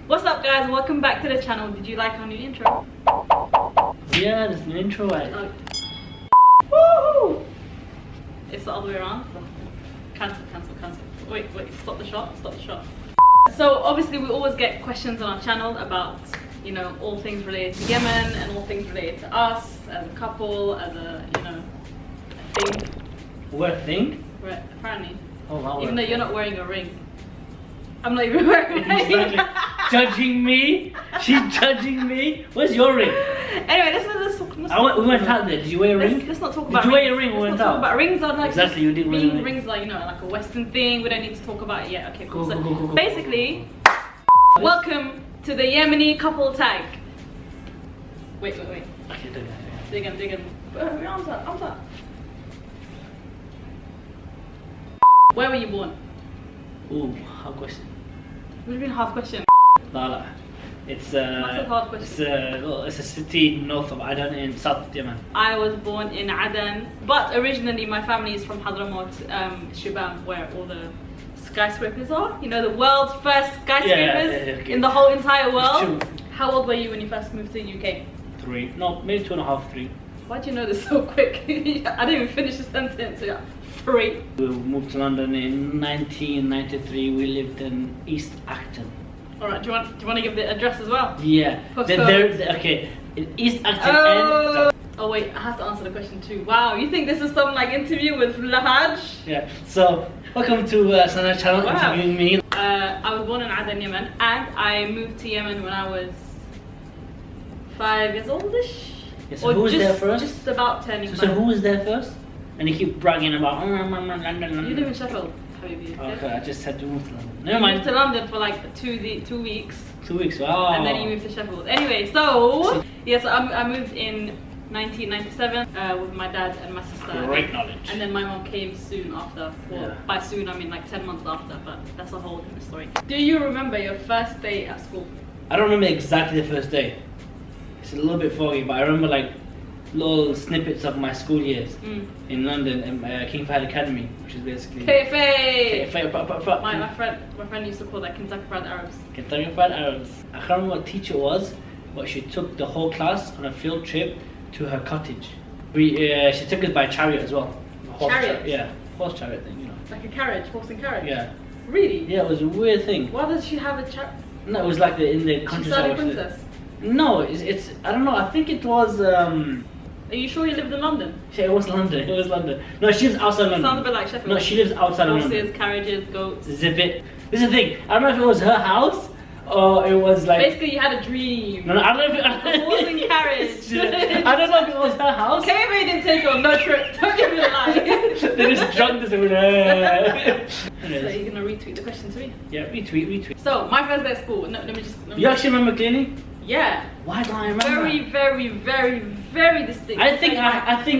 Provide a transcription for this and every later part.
What's up guys, welcome back to the channel. Did you like our new intro? Yeah, there's an intro, right? Woohoo! It's the other way around. Cancel. Wait, stop the shot. So obviously we always get questions on our channel about, you know, all things related to Yemen and all things related to us as a couple, as a, you know, a thing. We're a thing? Right, apparently. Oh wow. Even though you're not wearing a ring. I'm not even wearing a ring. Exactly. Judging me? She's judging me? Where's your ring? Anyway, let's talk. We went out there. Did you wear a ring? Let's not talk about rings. Did you wear your ring when we went went out? About rings are like exactly, you did wear a ring. Rings are, you know, like a Western thing. We don't need to talk about it yet. Okay, cool. Go. Basically, welcome to the Yemeni Couple Tag. Wait. Okay, Dig in. Arms up. Where were you born? Ooh, hard question. What do you mean half question? Lala. It's What's a hard question? it's a city north of Aden in South Yemen. I was born in Aden, but originally my family is from Hadramaut, Shibam, where all the skyscrapers are. You know, the world's first skyscrapers okay. in the whole entire world. True. How old were you when you first moved to the UK? 3. No, maybe 2.5, 3. Why'd you know this so quick? I didn't even finish the sentence. Yeah. 3. We moved to London in 1993. We lived in East Acton. Alright, do you want to give the address as well? Yeah. Okay. In East Acton Oh wait, I have to answer the question too. Wow, you think this is some like interview with Lahaj? Yeah. So welcome to Sanasiino channel. Wow. Interviewing me. I was born in Aden, Yemen, and I moved to Yemen when I was 5 years oldish. Yeah, so who was there first? Just about turning. So who was there first? And you keep bragging about You live in Sheffield, Habibi. Okay, I just had to move to London. Never You mind. moved to London for like 2 weeks. 2 weeks. Wow. And then you moved to Sheffield. Anyway, so yes, I moved in 1997 with my dad and my sister. Great knowledge. And then my mom came soon after. Well, Yeah. by soon I mean like 10 months after, but that's a whole different story. Do you remember your first day at school? I don't remember exactly the first day. It's a little bit foggy, but I remember like little snippets of my school years in London and King Fahd Academy, which is basically KFA! My friend used to call that Kentucky Fried Arabs. Kentucky Fried Arabs. I can't remember what teacher it was, but she took the whole class on a field trip to her cottage. She took us by chariot as well. Chariot? Horse chariot thing, you know. Like a carriage, horse and carriage? Yeah. Really? Yeah, it was a weird thing. Why does she have a chariot? No, it was like in the countryside. She's a princess? No, it's I don't know. I think it was. Are you sure you lived in London? Yeah, it was London. No, she lives outside London. Sounds a bit like Sheffield. No, she lives outside London. Horses, carriages, goats. This is the thing. I don't know if it was her house or it was like. Basically, you had a dream. No, I don't know if it. Horse and carriage. I don't know if it was her house. KFA didn't take on no trip. Don't give me a lie. They just drugged us over there. So you're gonna retweet the question to me? Yeah, retweet. So my first day at school. No, let me just. You actually remember clearly? Yeah. Why don't I remember? Very distinct. I think.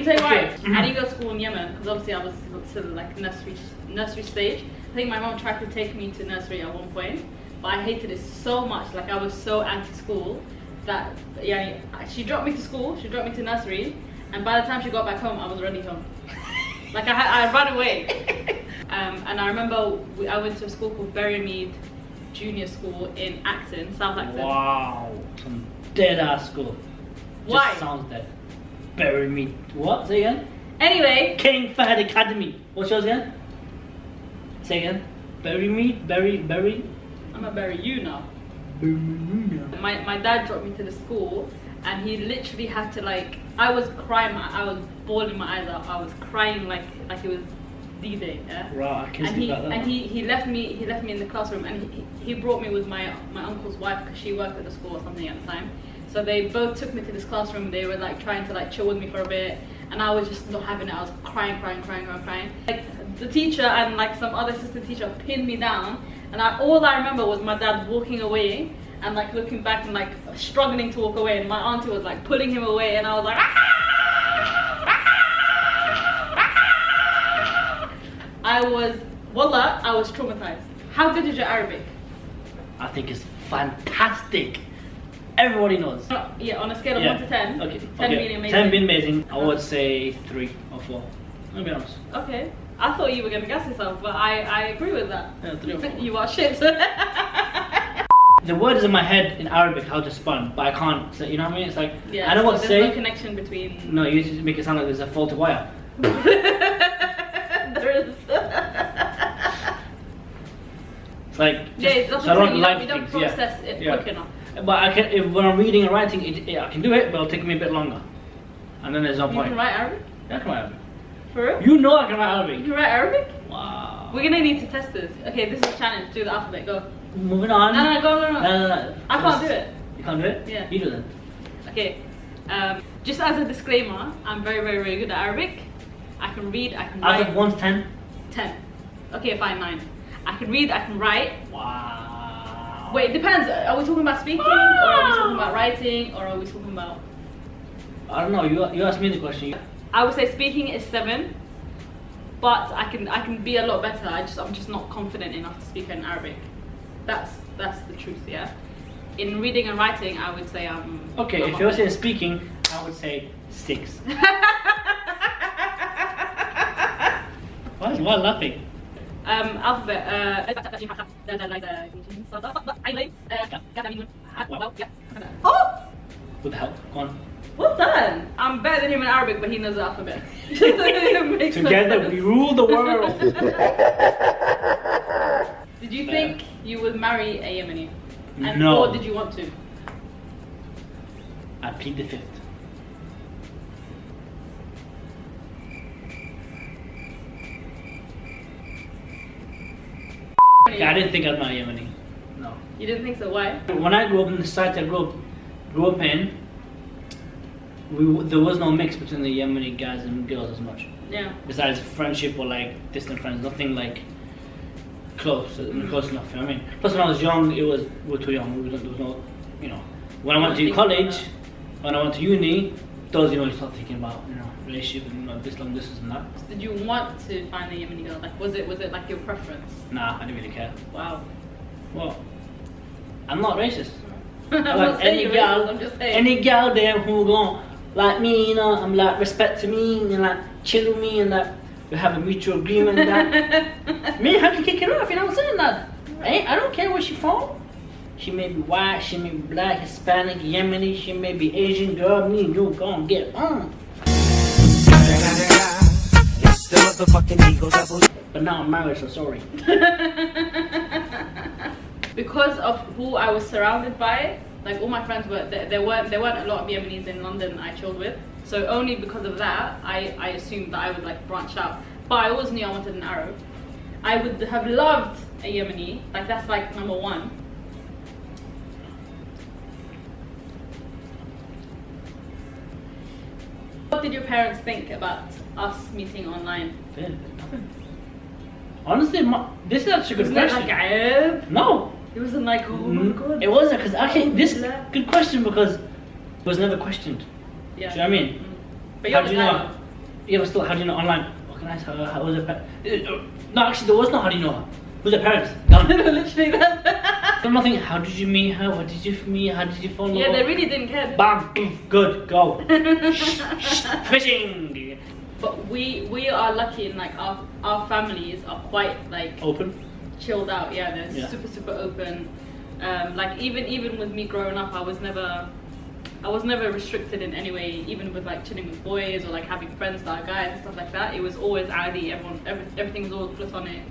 Tell you why. I didn't go to school in Yemen because obviously I was still like nursery stage. I think my mom tried to take me to nursery at one point, but I hated it so much. Like I was so anti-school that she dropped me to school. She dropped me to nursery, and by the time she got back home, I was already home. Like I ran away. And I remember I went to a school called Berrymead Junior School in Acton, South Acton. Wow, some dead ass school. Why? Just sounds dead. Bury me. What? Say again. Anyway. King Fahd Academy. What's yours again? Say again. Bury me. Bury. I'm gonna bury you now. Bury me now. My dad dropped me to the school, and he literally had to like. I was crying. I was bawling my eyes out. I was crying like it was D-Day. Yeah. Right. I can see that. And he left me in the classroom, and he brought me with my uncle's wife because she worked at the school or something at the time. So they both took me to this classroom. They were like trying to like chill with me for a bit, and I was just not having it. I was crying. Like the teacher and like some other assistant teacher pinned me down, and all I remember was my dad walking away and like looking back and like struggling to walk away, and my auntie was like pulling him away, and I was like, I was traumatized. How good is your Arabic? I think it's fantastic. Everybody knows. Yeah, on a scale of 1 to 10. Okay. 10 being amazing. 10 being amazing. I would say 3 or 4. I'll be honest. Okay. I thought you were gonna guess yourself, but I agree with that. Yeah, 3 or 4. You are shit. the word is in my head in Arabic how to respond, but I can't say, you know what I mean? It's like, Yeah, I know so what to there's say. no connection between... No, you just make it sound like there's a faulty wire. There is. It's like, Yeah, so I don't like you don't things, yeah. process it Yeah. quick enough. But I can, when I'm reading and writing, I can do it, but it'll take me a bit longer. And then there's no You point. can write Arabic? Yeah, I can write Arabic. For real? You know I can write You Arabic. can write Arabic? Wow. We're gonna need to test this. Okay, this is a challenge. Do the alphabet. Go. Moving on. No, go. No. I can't do it. You can't do it? Yeah. You do then. Okay. Just as a disclaimer, I'm very, very, very good at Arabic. I can read. I can Out write. of 1 to 10? 10. Okay, fine, 9. I can read. I can write. Wow. Wait, it depends. Are we talking about speaking, or are we talking about writing, or are we talking about? I don't know. You asked me the question. I would say speaking is 7, but I can be a lot better. I'm just not confident enough to speak in Arabic. That's the truth, yeah. In reading and writing, I would say I'm. Okay, if you're saying speaking, I would say 6. Why laughing? Alphabet. Oh, With the help. Go on. well done. I'm better than him in Arabic, but he knows the alphabet. It makes no Together sense. we rule the world. Did you think you would marry a Yemeni? And No. or did you want to? I plead the 5th. Yeah, I didn't think I'd marry Yemeni. No. You didn't think so? Why? When I grew up in the society I grew up in, there was no mix between the Yemeni guys and girls as much. Yeah. Besides friendship or like distant friends, nothing like close, close enough. You know what I mean? Plus, when I was young, we were too young. There was no, you know. When I went to college, when I went to uni, those you start thinking about relationship and this long distance and that. Did you want to find a Yemeni girl? Like, was it like your preference? Nah, I didn't really care. Wow. Well, I'm not racist. I'm not saying you're racist, I'm just saying. Any girl there who gon' like me, I'm like respect to me and like chill with me and that we have a mutual agreement that me have to kick it off, you know what I'm saying? That I don't care where she from. She may be white, she may be black, Hispanic, Yemeni, she may be Asian girl, me and you gon' get on. But now I'm married, so sorry. Because of who I was surrounded by, like all my friends were, there weren't a lot of Yemenis in London I chilled with. So only because of that, I assumed that I would like branch out. But I always knew I wanted an Arab. I would have loved a Yemeni, like that's like number 1. What did your parents think about us meeting online? Nothing. Honestly, this is actually a good Wasn't question. that like, No. it wasn't like, oh my god. It wasn't, because actually, this Yeah. good question because it was never questioned. Yeah. Do you know what I mean? But How you're do you know? Yeah, but still, how do you know online? Organize how was her No, actually, there was no how do you know her. Who's her parents? Done. Literally that. I'm not thinking, how did you meet her? What did you meet? How did you fall in love? Yeah, they really didn't care. Bam, good, go. Fishing. But we are lucky in like our families are quite like Open. chilled out. Yeah, they're Yeah. super open. Like even with me growing up, I was never restricted in any way. Even with like chilling with boys or like having friends that are guys and stuff like that, it was always ID. Everything was always platonic.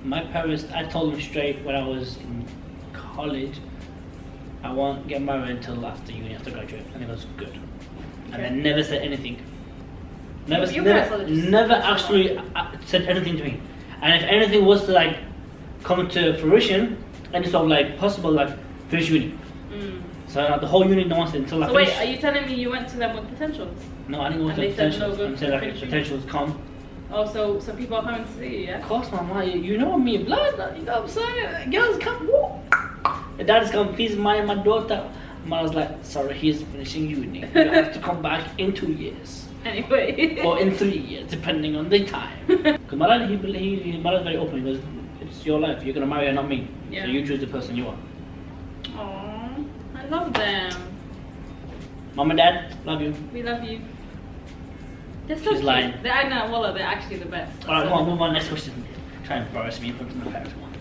My parents, I told them straight when I was in college, I won't get married until after uni, after graduate. And it was good. And I never said anything. Never actually said anything to me. And if anything was to like come to fruition, any sort of like possible like finish uni. So like, the whole uni no one said until I So finished. wait, are you telling me you went to them with potentials? No, I didn't go And to they said potentials. no, go I'm to saying like finish if uni? potentials come. Oh, so people are coming to see you, yeah? Of course, mama, you know me, blood, you know what I'm saying? Girls come, whoa. The dad's come, please marry my daughter. Mama's like, sorry, he's finishing uni. You have to come back in 2 years. Anyway. Or in 3 years, depending on the time. Because my dad, my dad's very open. He goes, it's your life. You're gonna marry her, not me. Yeah. So you choose the person you are. Aww, I love them. Mom and dad, love you. We love you. They're so She's cute. lying. I know, Wallah, they're actually the best. Alright, come on, move on. Next question. Try and embarrass me in front of my parents. Come on.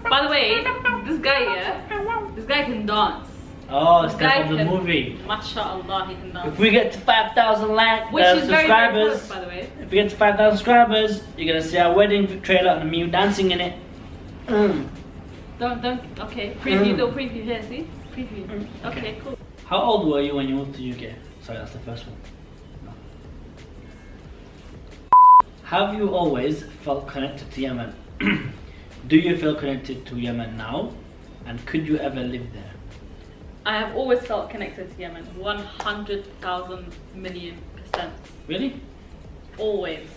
By By the way, this guy can dance. Oh, This it's guy from the can- movie. MashaAllah, he can dance. If we get to 5,000 Which is very, very subscribers, close, by the way. if we get to 5,000 subscribers, you're gonna see our wedding trailer and me dancing in it. Don't. Okay, preview. Mm. Little preview here. See, preview. Okay, cool. How old were you when you moved to UK? Sorry, that's the first one. No. Have you always felt connected to Yemen? Do you feel connected to Yemen now? And could you ever live there? I have always felt connected to Yemen. 100,000 million %. Really? Always.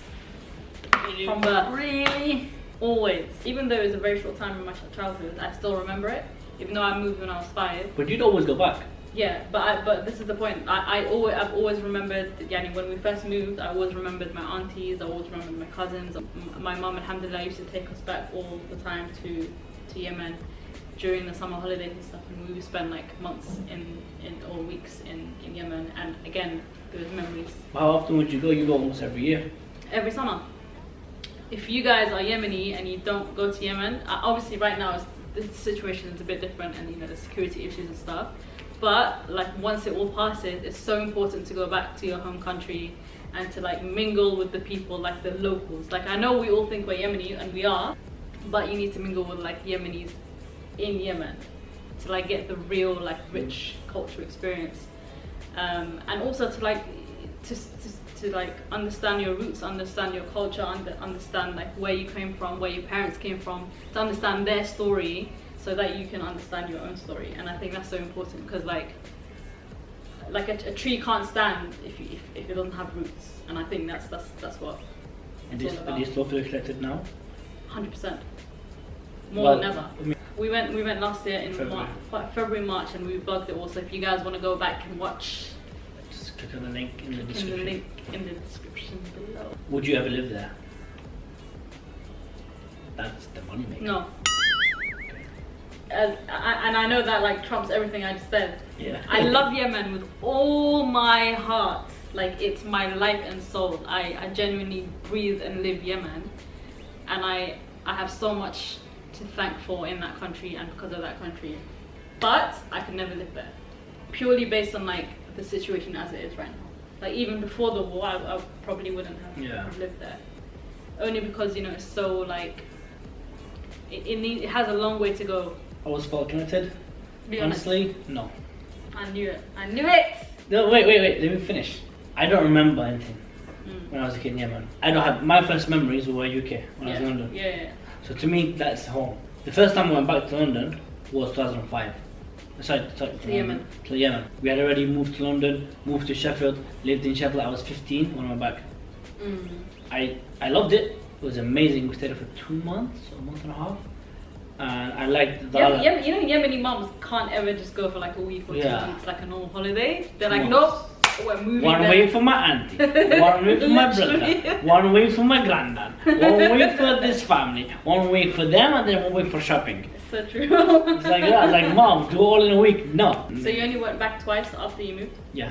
From birth. Really? Always. Even though it was a very short time in my childhood, I still remember it. Even though I moved when I was 5. But you'd always go back. Yeah, but this is the point. I've always remembered. Yani, when we first moved, I always remembered my aunties. I always remembered my cousins. My mum, alhamdulillah, used to take us back all the time to Yemen during the summer holidays and stuff, and we would spend like months or weeks in Yemen. And again, those memories. How often would you go? You go almost every year. Every summer. If you guys are Yemeni and you don't go to Yemen, obviously right now the situation is a bit different, and the security issues and stuff. But like once it all passes, it's so important to go back to your home country and to like mingle with the people, like the locals. Like I know we all think we're Yemeni, and we are, but you need to mingle with like Yemenis in Yemen to like get the real like rich cultural experience, and also to like to like understand your roots, understand your culture, understand like where you came from, where your parents came from, to understand their story, so that you can understand your own story. And I think that's so important, because like a tree can't stand if it doesn't have roots. And I think that's what And it's all about. do you still feel connected now? 100%. More Well, than ever. I mean, We went last year in February. February, March, and we vlogged it also. If you guys want to go back and watch, just click on the link in the in the description. link in the description below. Would you ever live there? That's the money maker. No. And I know that like trumps everything I just said. Yeah. I love Yemen with all my heart. Like it's my life and soul. I genuinely breathe and live Yemen, and I have so much to thank for in that country and because of that country. But I could never live there, purely based on like the situation as it is right now. Like even before the war, I probably wouldn't have lived there, only because it's so like it has a long way to go. I was felt connected. Be honest. Honestly, no. I knew it. I knew it. No, wait. Let me finish. I don't remember anything when I was a kid in Yemen. I don't have my first memories were UK when I was in London. Yeah. So to me, that's home. The first time I went back to London was 2005. Sorry, To Yemen. To Yemen. We had already moved to London, moved to Sheffield, lived in Sheffield. I was 15 when I went back. I loved it. It was amazing. We stayed there for 2 months, or a month and a half. And I liked the Yemeni mums can't ever just go for like a week or 2 weeks like a normal holiday. They're like, nope, we're moving. One there. week for my auntie, one week for my brother, Literally. 1 week for my granddad, 1 week for this family, 1 week for them, and then 1 week for shopping. It's so true. It's like that. I was like, Mom, do all in a week. No. So you only went back twice after you moved? Yeah.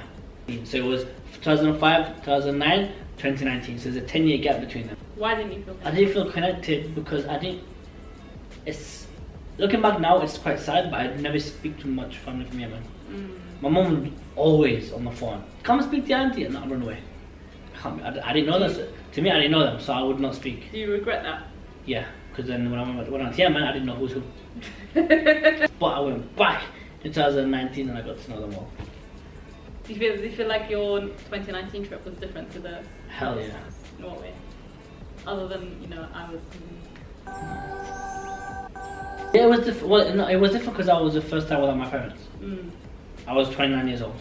So it was 2005, 2009, 2019. So there's a 10-year gap between them. Why didn't you feel I didn't feel connected because I didn't. It's looking back now, it's quite sad, but I never speak to much family from Yemen. My mom was always on the phone. Come speak to your auntie, and I'll run away. I didn't know them. To me, I didn't know them, so I would not speak. Do you regret that? Yeah, because then when I went to Yemen, I didn't know who's who. But I went back in 2019 and I got to know them all. Do you feel like your 2019 trip was different to the? Hell yeah. In what way? Other than I was. Yeah, it was different. Well, no, it was different because I was the first time without my parents. I was 29 years old.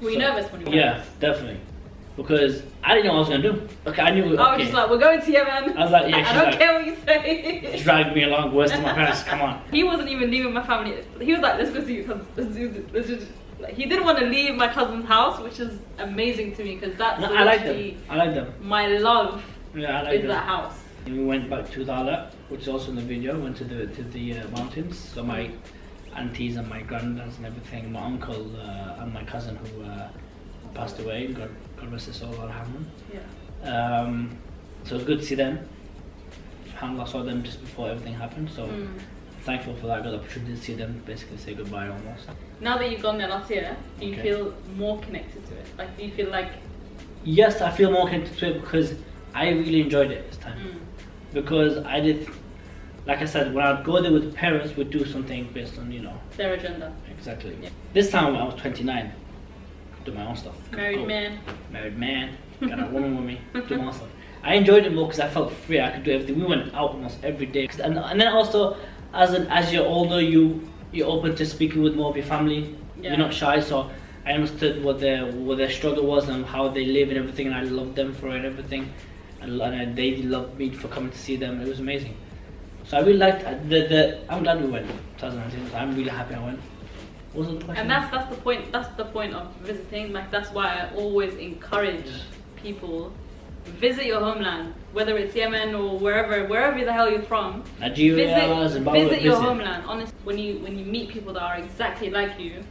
Were you nervous when you went? Yeah, definitely. Because I didn't know what I was going to do. Okay, I knew. I was just like, we're going to Yemen. I was like, yeah, I don't care what you say. Drag me along, worse than my parents, come on. He wasn't even leaving my family. He was like, let's go see your cousins. Let's just. Like, he didn't want to leave my cousin's house, which is amazing to me because that's I like them. My love Yeah, I like is them. that house. And we went back to Dala, which is also in the video. Went to the mountains. So my aunties and my granddads and everything, my uncle and my cousin who passed away. God rest his soul, alhamdulillah. Yeah. So it was good to see them. Alhamdulillah, saw them just before everything happened. So thankful for that. I got the opportunity to see them, basically say goodbye almost. Now that you've gone there last year, do you Okay. feel more connected to it? Like, do you feel like... Yes, I feel more connected to it because I really enjoyed it this time. Because I did, like I said, when I'd go there with the parents, we'd do something based on, you know. Their agenda. Exactly. Yeah. This time I was 29, do my own stuff. Married man. Married man, got a woman with me, do my own stuff. I enjoyed it more because I felt free. I could do everything. We went out almost every day. And then also, as you're older, you're open to speaking with more of your family. Yeah. You're not shy, so I understood what their struggle was and how they live and everything, and I loved them for it and everything. And they loved me for coming to see them. It was amazing. So I really liked I'm glad we went. 2019. I'm really happy I went. What was the question? And that's the point. That's the point of visiting. Like, that's why I always encourage people, visit your homeland, whether it's Yemen or wherever the hell you're from. Nigeria, Zimbabwe. Visit your homeland. Honestly, when you meet people that are exactly like you,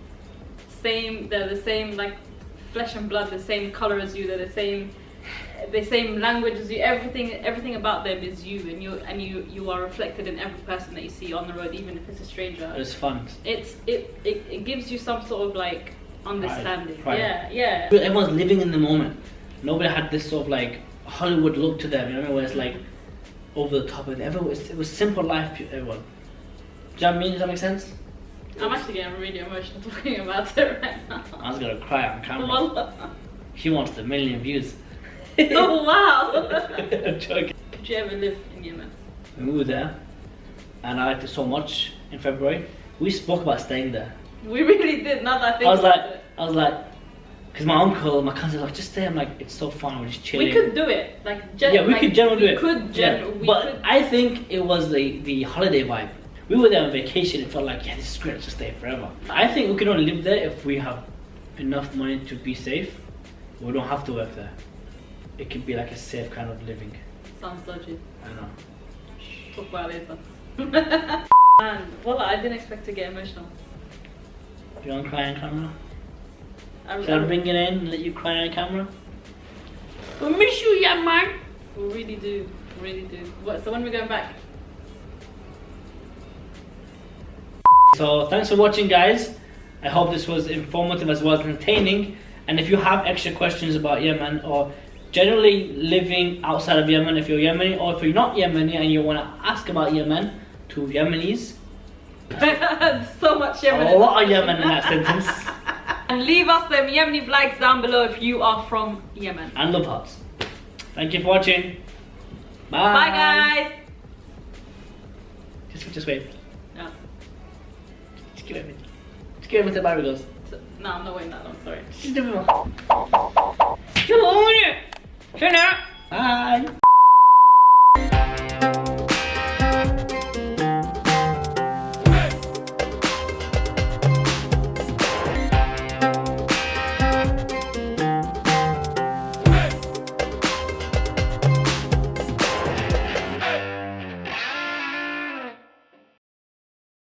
they're the same, like flesh and blood, the same color as you. They're the same language as you. Everything about them is you, and you are reflected in every person that you see on the road, even if it's a stranger. It's fun. It gives you some sort of like understanding. Pride. Yeah. Everyone's living in the moment. Nobody had this sort of like Hollywood look to them, you know, where it's like over the top, and it was simple life. Everyone. Do you know what I mean? Does that make sense? I'm actually getting really emotional talking about it right now. I was gonna cry on camera. Wallah. He wants the 1 million views. Oh wow! I'm joking. Could you ever live in Yemen? We were there, and I liked it so much in February. We spoke about staying there. We really did. Not that I think. I was like, because my uncle, my cousin, like, just stay. I'm like, it's so fun. We're just chilling. We could do it. Like, we could generally do it. We but could. I think it was the holiday vibe. We were there on vacation. It felt like, yeah, this is great. Let's just stay forever. I think we can only live there if we have enough money to be safe. We don't have to work there. It could be like a safe kind of living. Sounds dodgy. I know. Talk about it later. Man, well, I didn't expect to get emotional. Do you want to cry on camera? Shall I bring it in and let you cry on camera? We miss you, young man. We really do. So when are we going back? So thanks for watching, guys. I hope this was informative as well as entertaining. And if you have extra questions about Yemen or generally living outside of Yemen, if you're Yemeni, or if you're not Yemeni and you want to ask about Yemen to Yemenis, so much Yemen. a lot of Yemen in that sentence. And leave us them Yemeni flags down below if you are from Yemen. And love hearts. Thank you for watching. Bye. Bye, guys. Just wave. Yeah. Just give it a minute. Just give it a minute. Bye, goes. No, I'm not waiting that long. Sorry. Just do it more.